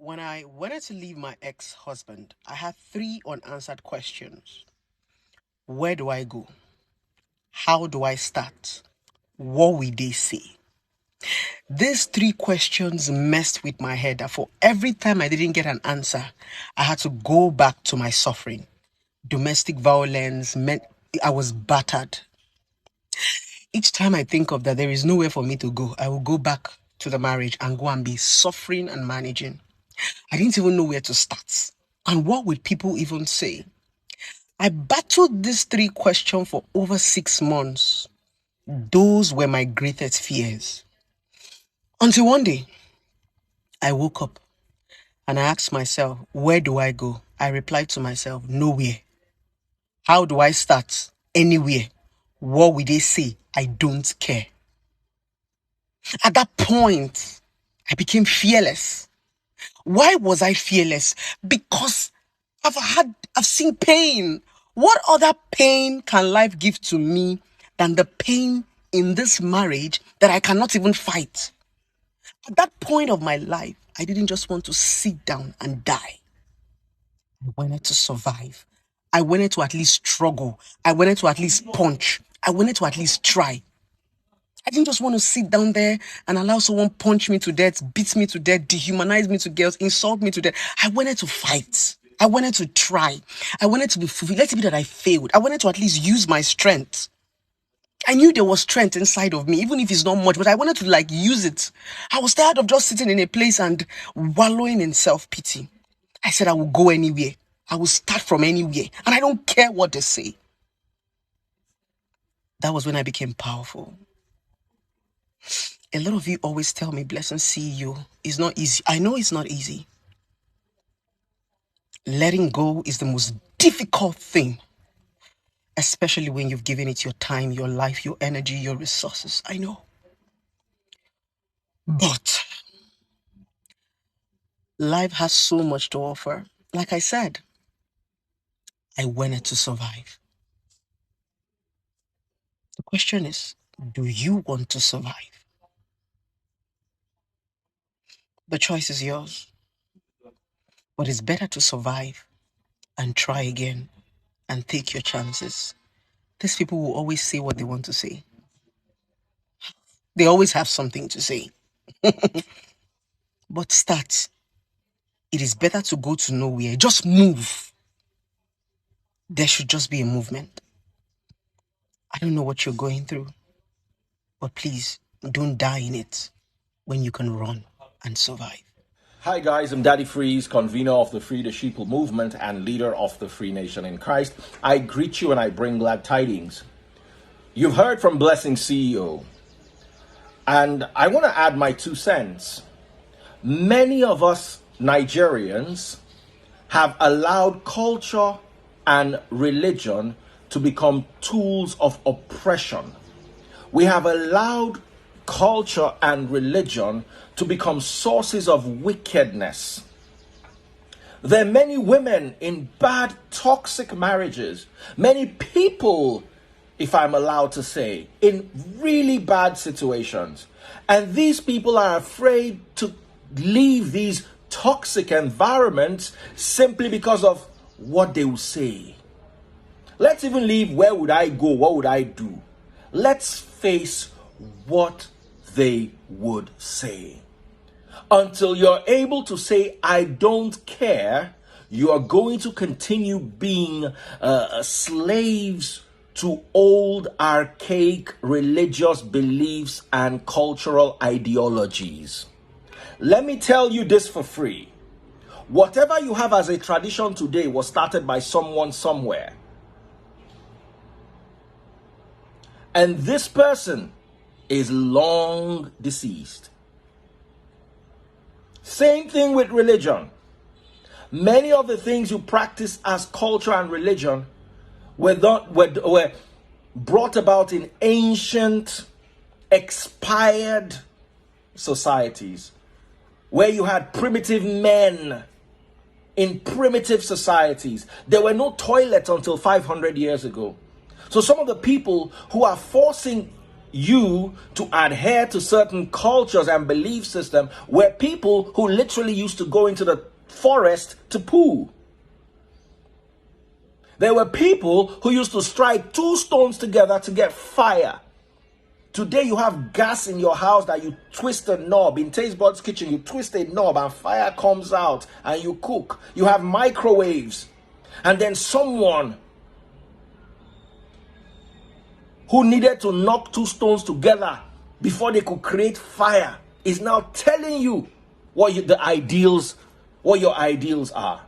When I wanted to leave my ex-husband, I had three unanswered questions. Where do I go? How do I start? What will they say? These three questions messed with my head. For every time I didn't get an answer, I had to go back to my suffering. Domestic violence meant I was battered. Each time I think of that, there is nowhere for me to go. I will go back to the marriage and go and be suffering and managing. I didn't even know where to start. And what would people even say? I battled these three questions for over 6 months. Those were my greatest fears. Until one day, I woke up and I asked myself, where do I go? I replied to myself, nowhere. How do I start? Anywhere. What will they say? I don't care. At that point, I became fearless. Why was I fearless? Because I've seen pain. What other pain can life give to me than the pain in this marriage that I cannot even fight? At that point of my life, I didn't just want to sit down and die. I wanted to survive. I wanted to at least struggle. I wanted to at least punch. I wanted to at least try. I didn't just want to sit down there and allow someone punch me to death, beat me to death, dehumanize me to girls, insult me to death. I wanted to fight. I wanted to try. I wanted to be fulfilled. Let it be that I failed. I wanted to at least use my strength. I knew there was strength inside of me, even if it's not much, but I wanted to use it. I was tired of just sitting in a place and wallowing in self-pity. I said I will go anywhere. I will start from anywhere. And I don't care what they say. That was when I became powerful. A lot of you always tell me, Blessing, see you. It's not easy. I know it's not easy. Letting go is the most difficult thing, especially when you've given it your time, your life, your energy, your resources. I know. But life has so much to offer. Like I said, I wanted to survive. The question is, do you want to survive? The choice is yours. But it's better to survive and try again and take your chances. These people will always say what they want to say. They always have something to say. But start. It is better to go to nowhere. Just move. There should just be a movement. I don't know what you're going through, but please don't die in it when you can run and survive. Hi guys, I'm Daddy Freeze, convener of the Free the Sheeple movement and leader of the Free Nation in Christ. I greet you and I bring glad tidings. You've heard from Blessing CEO, and I want to add my 2 cents. Many of us Nigerians have allowed culture and religion to become tools of oppression. We have allowed culture and religion to become sources of wickedness. There are many women in bad, toxic marriages, many people, if I'm allowed to say, in really bad situations. And these people are afraid to leave these toxic environments simply because of what they will say. Let's even leave where would I go, what would I do? Let's face what they would say. Until you're able to say, I don't care, you are going to continue being slaves to old, archaic religious beliefs and cultural ideologies. Let me tell you this for free. Whatever you have as a tradition today was started by someone somewhere. And this person is long deceased. Same thing with religion. Many of the things you practice as culture and religion were brought about in ancient, expired societies where you had primitive men in primitive societies. There were no toilets until 500 years ago. So some of the people who are forcing you to adhere to certain cultures and belief systems were people who literally used to go into the forest to poo. There were people who used to strike two stones together to get fire. Today you have gas in your house that you twist a knob. In Taste Buds Kitchen, you twist a knob and fire comes out and you cook. You have microwaves. And then someone who needed to knock two stones together before they could create fire is now telling you what your ideals are.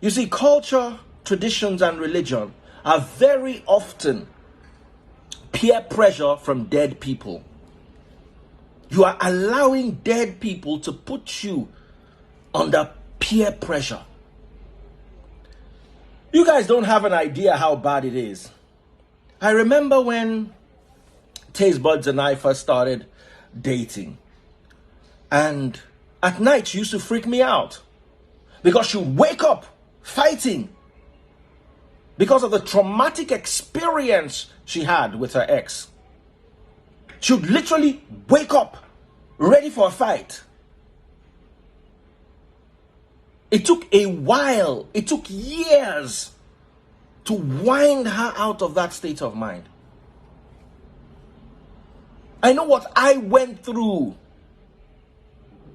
You see, culture, traditions, and religion are very often peer pressure from dead people. You are allowing dead people to put you under peer pressure. You guys don't have an idea how bad it is. I remember when Taste Buds and I first started dating. And at night she used to freak me out. Because she would wake up fighting. Because of the traumatic experience she had with her ex. She would literally wake up ready for a fight. It took a while, it took years to wind her out of that state of mind. I know what I went through.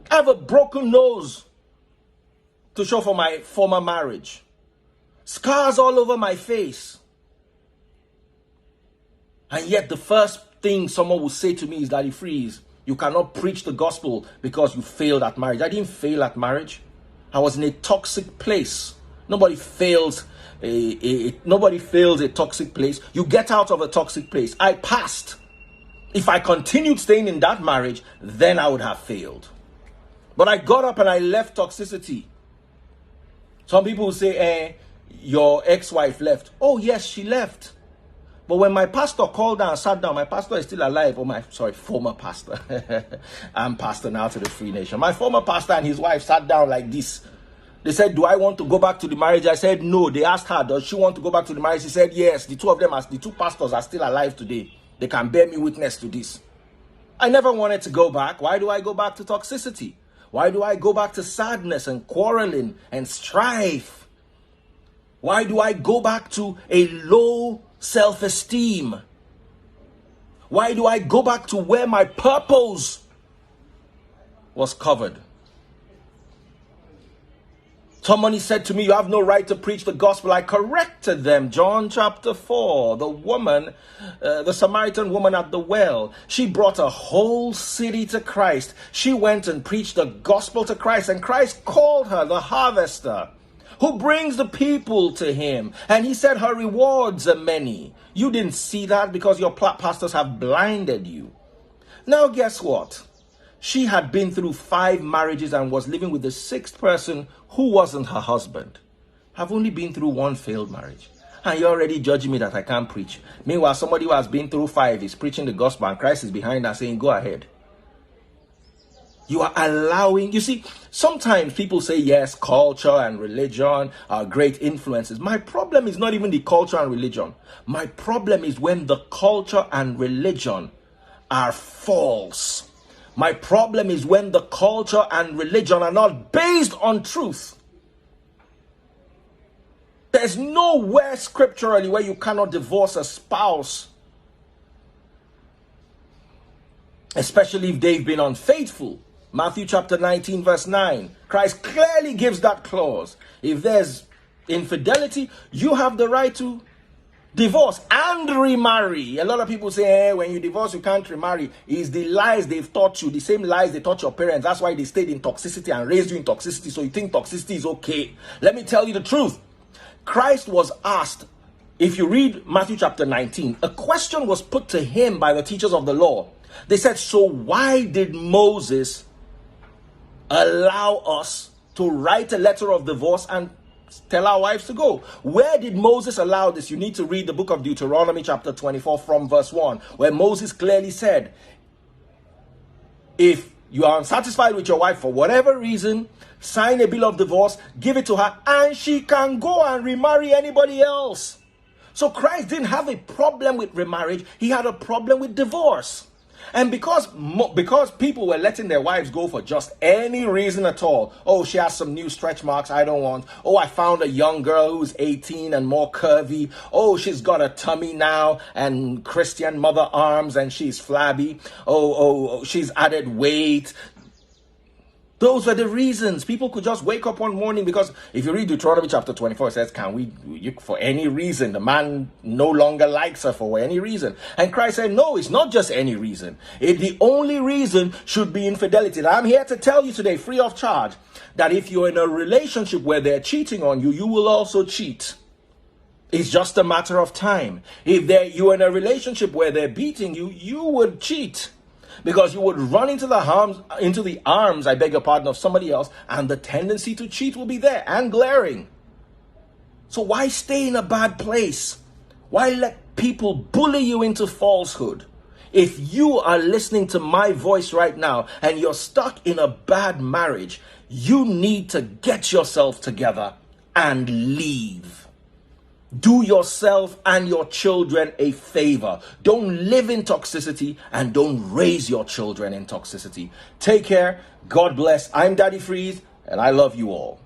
I have a broken nose to show for my former marriage. Scars all over my face. And yet the first thing someone will say to me is, Daddy Freeze, you cannot preach the gospel because you failed at marriage. I didn't fail at marriage. I was in a toxic place. Nobody fails a toxic place. You get out of a toxic place. I passed. If I continued staying in that marriage, then I would have failed. But I got up and I left toxicity. Some people will say, your ex-wife left. Oh, yes, she left. But when my pastor called down and sat down, my pastor is still alive. Former pastor. I'm pastor now to the Free Nation. My former pastor and his wife sat down like this. They said, do I want to go back to the marriage? I said, no. They asked her, does she want to go back to the marriage? She said, yes. The two pastors are still alive today. They can bear me witness to this. I never wanted to go back. Why do I go back to toxicity? Why do I go back to sadness and quarreling and strife? Why do I go back to a low self-esteem? Why do I go back to where my purpose was covered? Somebody said to me, you have no right to preach the gospel. I corrected them. John chapter 4, the woman, the Samaritan woman at the well, she brought a whole city to Christ. She went and preached the gospel to Christ, and Christ called her the harvester, who brings the people to him. And he said her rewards are many. You didn't see that because your pastors have blinded you. Now guess what? She had been through 5 marriages and was living with the 6th person who wasn't her husband. I've only been through 1 failed marriage. And you're already judging me that I can't preach. Meanwhile, somebody who has been through 5 is preaching the gospel and Christ is behind her saying, go ahead. You are allowing, you see, sometimes people say, yes, culture and religion are great influences. My problem is not even the culture and religion. My problem is when the culture and religion are false. My problem is when the culture and religion are not based on truth. There's nowhere scripturally where you cannot divorce a spouse, especially if they've been unfaithful. Matthew chapter 19 verse 9. Christ clearly gives that clause. If there's infidelity, you have the right to divorce and remarry. A lot of people say, when you divorce, you can't remarry. It's the lies they've taught you, the same lies they taught your parents. That's why they stayed in toxicity and raised you in toxicity. So you think toxicity is okay. Let me tell you the truth. Christ was asked, if you read Matthew chapter 19, a question was put to him by the teachers of the law. They said, so why did Moses allow us to write a letter of divorce and tell our wives to go? Where did Moses allow this? You need to read the book of Deuteronomy chapter 24 from verse 1, where Moses clearly said, if you are unsatisfied with your wife for whatever reason, sign a bill of divorce, give it to her, and she can go and remarry anybody else. So Christ didn't have a problem with remarriage. He had a problem with divorce. And because people were letting their wives go for just any reason at all. Oh, she has some new stretch marks I don't want. Oh, I found a young girl who's 18 and more curvy. Oh, she's got a tummy now and Christian mother arms and she's flabby. Oh, she's added weight. Those were the reasons. People could just wake up one morning, because if you read Deuteronomy chapter 24, it says, for any reason, the man no longer likes her for any reason. And Christ said, no, it's not just any reason. The only reason should be infidelity. And I'm here to tell you today, free of charge, that if you're in a relationship where they're cheating on you, you will also cheat. It's just a matter of time. If you're in a relationship where they're beating you, you would cheat. Because you would run into the arms, I beg your pardon, of somebody else, and the tendency to cheat will be there and glaring. So why stay in a bad place? Why let people bully you into falsehood? If you are listening to my voice right now and you're stuck in a bad marriage, you need to get yourself together and leave. Do yourself and your children a favor. Don't live in toxicity and don't raise your children in toxicity. Take care. God bless. I'm Daddy Freeze and I love you all.